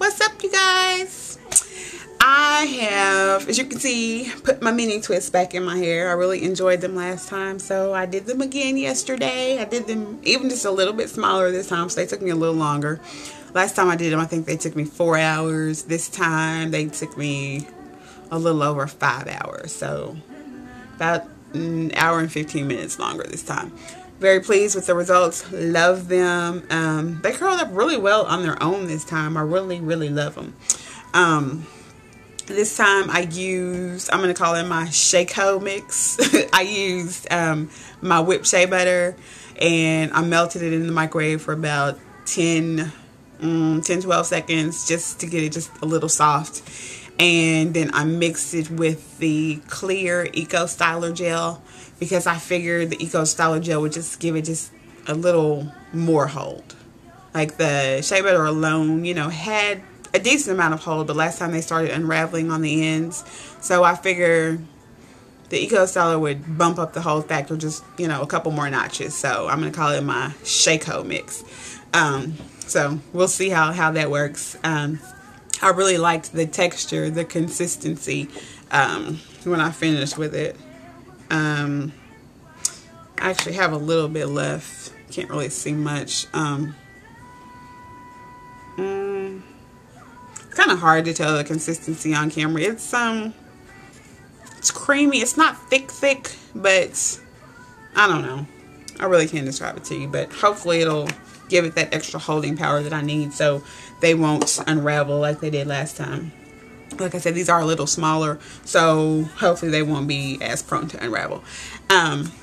What's up, you guys? I have, as you can see, put my mini twists back in my hair. I really enjoyed them last time, so I did them again yesterday. I did them even just a little bit smaller this time, so they took me a little longer. Last time I did them, I think they took me 4 hours. This time, they took me a little over 5 hours, so about an hour and 15 minutes longer this time. Very pleased with the results. Love them. They curled up really well on their own this time. I really love them. This time I used, I'm going to call it my Shea-Co mix. I used my whipped shea butter, and I melted it in the microwave for about 10-12 seconds just to get it just a little soft. And then I mixed it with the clear Eco Styler gel, because I figured the Eco Styler gel would just give it just a little more hold. Like the shea butter alone, you know, had a decent amount of hold, but last time they started unraveling on the ends. So I figured the Eco Styler would bump up the hold factor just, you know, a couple more notches. So I'm going to call it my Shea-Co mix. So we'll see how that works. I really liked the texture, the consistency when I finished with it. I actually have a little bit left. Can't really see much. It's kind of hard to tell the consistency on camera. It's creamy. It's not thick, but I don't know. I really can't describe it to you, but hopefully it'll give it that extra holding power that I need so they won't unravel like they did last time. Like I said, these are a little smaller, so hopefully they won't be as prone to unravel.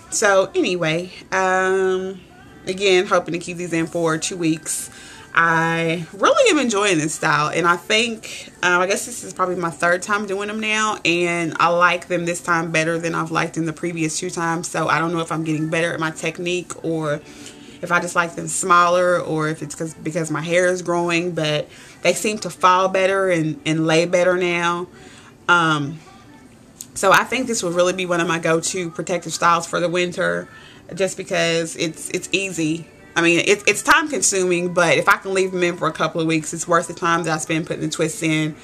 So anyway, again, hoping to keep these in for 2 weeks. I really am enjoying this style, and I think, I guess this is probably my 3rd time doing them now, and I like them this time better than I've liked them the previous 2 times. So I don't know if I'm getting better at my technique, or if I just like them smaller, or if it's because my hair is growing, but they seem to fall better and lay better now. So I think this will really be one of my go-to protective styles for the winter, just because it's easy. I mean, it's time consuming, but if I can leave them in for a couple of weeks, it's worth the time that I spend putting the twists in.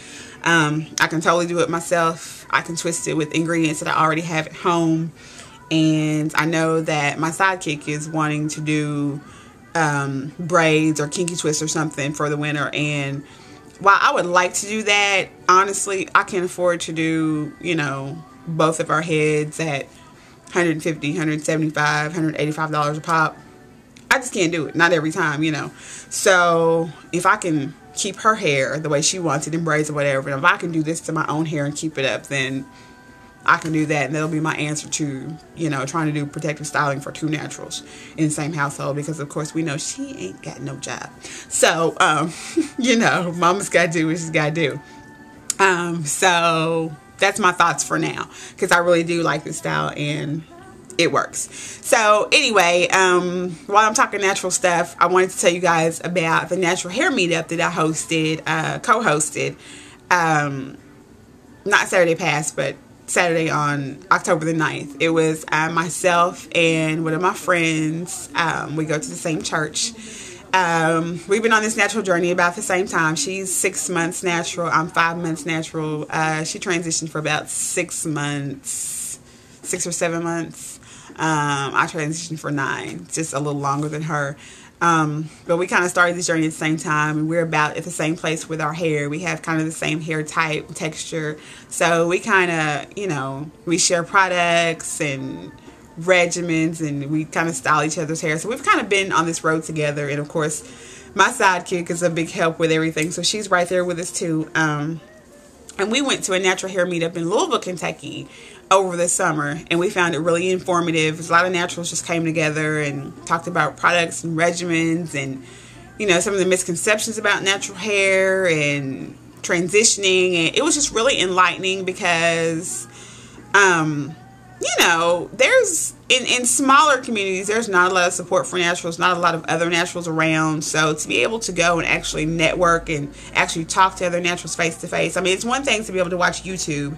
I can totally do it myself. I can twist it with ingredients that I already have at home. And I know that my sidekick is wanting to do braids or kinky twists or something for the winter. And while I would like to do that, honestly, I can't afford to do, you know, both of our heads at $150, $175, $185 a pop. I just can't do it. Not every time, you know. So if I can keep her hair the way she wants it in braids or whatever, and if I can do this to my own hair and keep it up, then I can do that, and that'll be my answer to, you know, trying to do protective styling for 2 naturals in the same household, because of course we know she ain't got no job. So, you know, mama's got to do what she's got to do. So that's my thoughts for now, because I really do like this style and it works. So anyway, while I'm talking natural stuff, I wanted to tell you guys about the natural hair meetup that I hosted, co-hosted, not Saturday past, but Saturday on October the 9th. It was myself and one of my friends. We go to the same church. We've been on this natural journey about the same time. She's 6 months natural. I'm 5 months natural. She transitioned for about 6 months, 6 or 7 months. I transitioned for 9, just a little longer than her. But we kind of started this journey at the same time, and we're about at the same place with our hair. We have kind of the same hair type, texture. So we kind of, you know, we share products and regimens, and we kind of style each other's hair. So we've kind of been on this road together. And of course, my sidekick is a big help with everything. So she's right there with us too. And we went to a natural hair meetup in Louisville, Kentucky over the summer, and we found it really informative. A lot of naturals just came together and talked about products and regimens, and, you know, some of the misconceptions about natural hair and transitioning. And it was just really enlightening because, you know, there's in smaller communities, there's not a lot of support for naturals, not a lot of other naturals around. So to be able to go and actually network and actually talk to other naturals face to face. I mean, it's one thing to be able to watch YouTube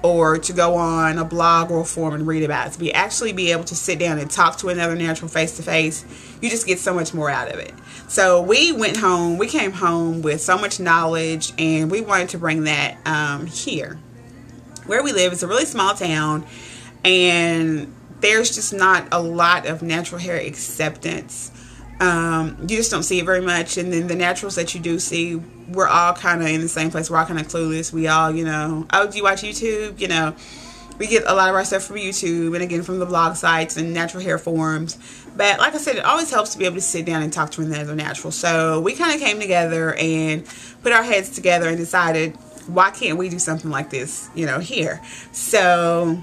or to go on a blog or a forum and read about it. To actually be able to sit down and talk to another natural face to face, you just get so much more out of it. So we came home with so much knowledge, and we wanted to bring that here. Where we live is a really small town, and there's just not a lot of natural hair acceptance. You just don't see it very much. And then the naturals that you do see, we're all kind of in the same place. We're all kind of clueless. We all, oh, do you watch YouTube? We get a lot of our stuff from YouTube, and again from the blog sites and natural hair forums. But like I said, it always helps to be able to sit down and talk to another natural. So we kind of came together and put our heads together and decided, why can't we do something like this, here? So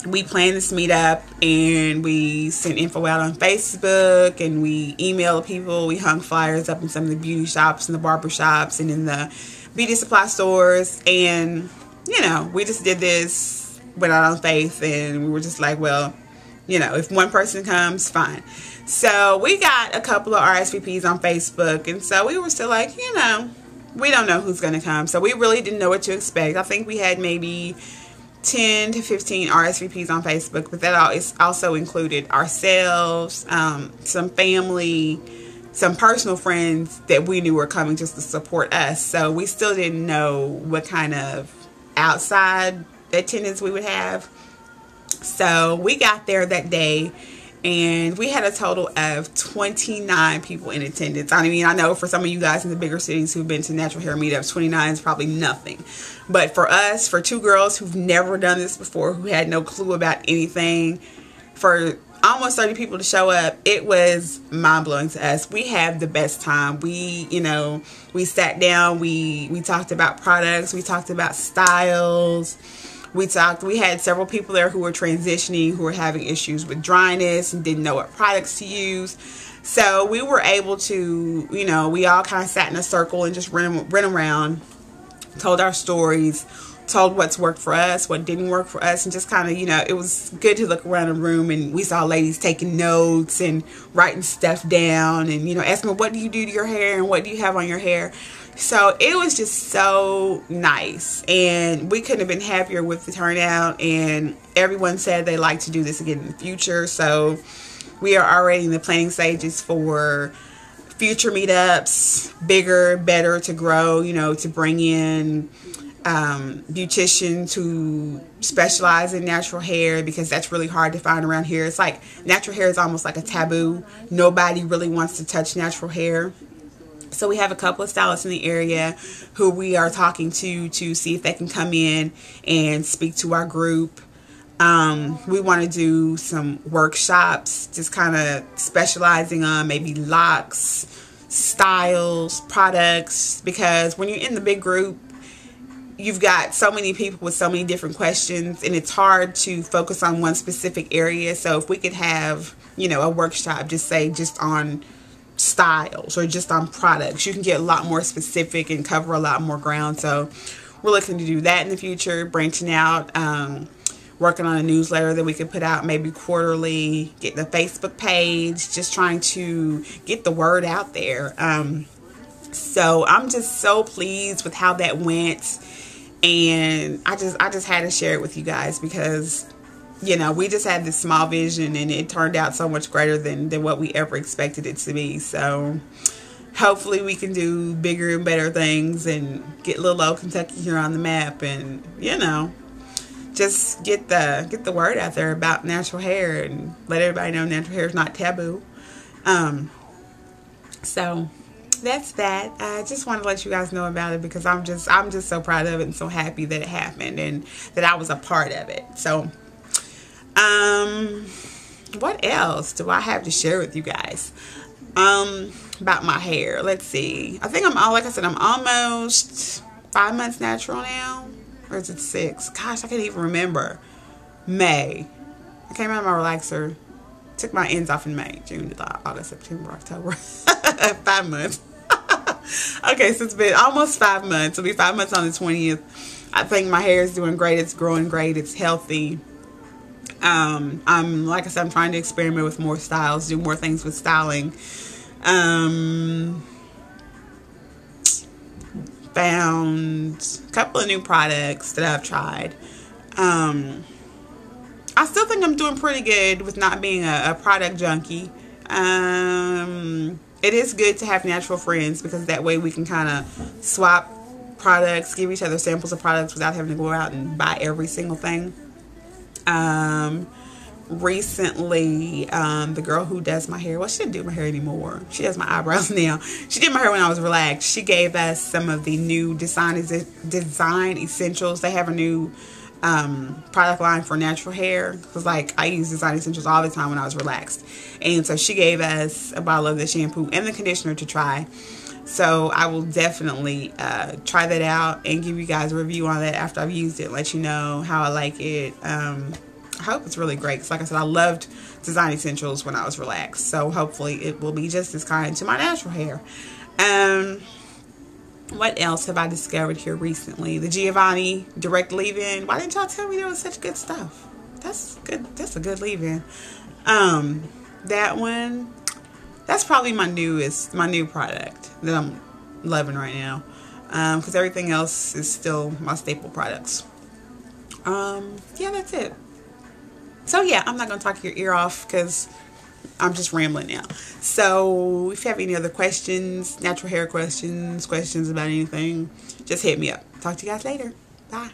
we planned this meetup, and we sent info out on Facebook, and we emailed people. We hung flyers up in some of the beauty shops and the barber shops and in the beauty supply stores. And, we just did this without on faith, and we were just like, well, if one person comes, fine. So we got a couple of RSVPs on Facebook, and so we were still like, we don't know who's going to come. So we really didn't know what to expect. I think we had maybe 10 to 15 RSVPs on Facebook, but that also included ourselves, some family, some personal friends that we knew were coming just to support us. So we still didn't know what kind of outside attendance we would have. So we got there that day, and we had a total of 29 people in attendance. I mean, I know for some of you guys in the bigger cities who've been to natural hair meetups, 29 is probably nothing. But for us, for two girls who've never done this before, who had no clue about anything, for almost 30 people to show up, it was mind-blowing to us. We had the best time. We sat down, we talked about products, we talked about styles. We had several people there who were transitioning, who were having issues with dryness and didn't know what products to use. So we were able to, we all kind of sat in a circle and just ran around, told our stories, told what's worked for us, what didn't work for us, and just kind of, it was good to look around the room, and we saw ladies taking notes and writing stuff down, and, asking, what do you do to your hair, and what do you have on your hair? So it was just so nice, and we couldn't have been happier with the turnout, and everyone said they like to do this again in the future. So we are already in the planning stages for future meetups, bigger, better, to grow, to bring in beauticians who specialize in natural hair, because that's really hard to find around here. It's like natural hair is almost like a taboo. Nobody really wants to touch natural hair. So we have a couple of stylists in the area who we are talking to see if they can come in and speak to our group. We want to do some workshops, just kind of specializing on maybe locks, styles, products, because when you're in the big group, you've got so many people with so many different questions, and it's hard to focus on one specific area. So if we could have, a workshop, just on styles or just on products, you can get a lot more specific and cover a lot more ground. So we're looking to do that in the future, branching out, working on a newsletter that we could put out maybe quarterly, getting a Facebook page, just trying to get the word out there. So I'm just so pleased with how that went, and I just had to share it with you guys, because we just had this small vision, and it turned out so much greater than what we ever expected it to be. So hopefully we can do bigger and better things and get little old Kentucky here on the map, and just get the word out there about natural hair, and let everybody know natural hair is not taboo. So that's that. I just want to let you guys know about it, because I'm just so proud of it and so happy that it happened and that I was a part of it. So what else do I have to share with you guys about my hair? Let's see. I think I'm almost 5 months natural now, or is it 6? Gosh, I can't even remember. May. I came out of my relaxer, took my ends off in May, June, July, August, September, October. 5 months. Okay, so it's been almost 5 months. It'll be 5 months on the 20th. I think my hair is doing great. It's growing great. It's healthy. Like I said, I'm trying to experiment with more styles, do more things with styling. Found a couple of new products that I've tried. I still think I'm doing pretty good with not being a product junkie. It is good to have natural friends because that way we can kind of swap products, give each other samples of products without having to go out and buy every single thing. Recently, the girl who does my hair, well, she didn't do my hair anymore. She does my eyebrows now. She did my hair when I was relaxed. She gave us some of the new design essentials. They have a new product line for natural hair, because like I use design essentials all the time when I was relaxed, and so she gave us a bottle of the shampoo and the conditioner to try. So I will definitely try that out and give you guys a review on that after I've used it, let you know how I like it. I hope it's really great, because like I said, I loved design essentials when I was relaxed, so hopefully it will be just as kind to my natural hair. What else have I discovered here recently? The Giovanni direct leave-in. Why didn't y'all tell me there was such good stuff? That's good. That's a good leave-in. That one, that's probably my new product that I'm loving right now. Because everything else is still my staple products. Yeah, that's it. So yeah, I'm not going to talk your ear off because I'm just rambling now. So if you have any other questions, natural hair questions, questions about anything, just hit me up. Talk to you guys later. Bye.